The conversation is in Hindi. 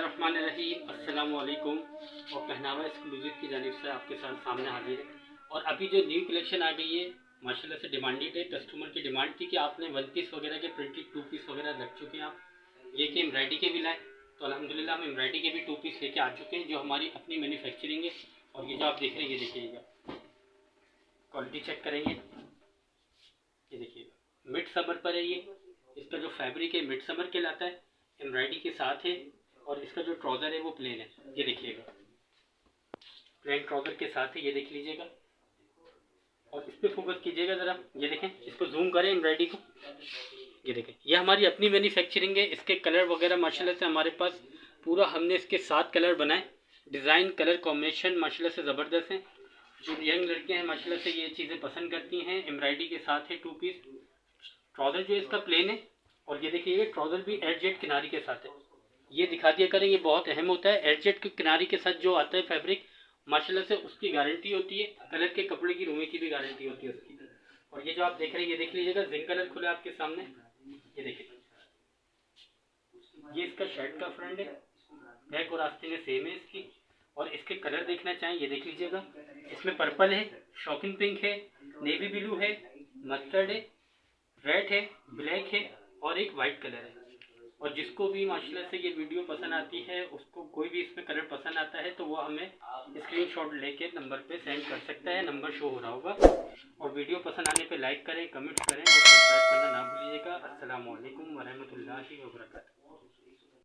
बिस्मिल्लाहिर्रहमानिर्रहीम, अस्सलाम वालेकुम। और पहनावा एक्सक्लूसिव की जानिब से आपके साथ सामने हाजिर है। और अभी जो न्यू कलेक्शन आ गई है माशाल्लाह से डिमांडेड है। कस्टमर की डिमांड थी कि आपने वन पीस वगैरह के प्रिंटेड टू पीस वगैरह रख चुके हैं आप, ये कि एम्ब्रॉयडरी के भी लाए। तो अल्हम्दुलिल्लाह हम एम्ब्रॉयडरी के भी टू पीस लेके आ चुके हैं जो हमारी अपनी मैन्युफैक्चरिंग है। और ये जो आप देख रहे हैं ये देखिएगा, क्वालिटी चेक करेंगे, ये देखिएगा मिड समर पर है ये। इसका जो फैब्रिक है मिड समर कहलाता है, एम्ब्रॉयडरी के साथ है। और इसका जो ट्राउज़र है वो प्लेन है, ये देखिएगा प्लेन ट्राउज़र के साथ है, ये देख लीजिएगा। और इस पर फोकस कीजिएगा ज़रा, ये देखें, इसको जूम करें एम्ब्रॉयडरी को, ये देखें ये हमारी अपनी मैन्युफैक्चरिंग है। इसके कलर वगैरह माशाल्लाह से हमारे पास पूरा हमने इसके 7 कलर बनाए। डिज़ाइन कलर कॉम्बिनेशन माशाल्लाह से ज़बरदस्त है। जो यंग लड़कियाँ हैं माशाल्लाह से ये चीज़ें पसंद करती हैं। एम्ब्रॉयडरी के साथ है टू पीस। ट्राउज़र जो इसका प्लेन है, और ये देखिए ट्राउज़र भी एज जेट किनारी के साथ है, ये दिखा दिया करें, ये बहुत अहम होता है। एज जेट के किनारी के साथ जो आता है फैब्रिक माशाल्लाह से उसकी गारंटी होती है। कलर के कपड़े की रुई की भी गारंटी होती है उसकी। और ये जो आप देख रहे हैं ये देख लीजिएगा, जिंक कलर खुला आपके सामने, ये देखिए ये इसका शर्ट का फ्रंट है, बैक और आस्तीनें सेम है इसकी। और इसके कलर देखना चाहें ये देख लीजिएगा, इसमें पर्पल है, शॉकिंग पिंक है, नेवी ब्लू है, मस्टर्ड है, रेड है, ब्लैक है और एक वाइट कलर है। और जिसको भी माशाल्लाह से ये वीडियो पसंद आती है, उसको कोई भी इसमें कलर पसंद आता है तो वो हमें स्क्रीनशॉट लेके नंबर पे सेंड कर सकता है, नंबर शो हो रहा होगा। और वीडियो पसंद आने पे लाइक करें, कमेंट करें और सब्सक्राइब करना ना भूलिएगा। अस्सलाम वालेकुम वरहमतुल्लाहि वबरकातुहू।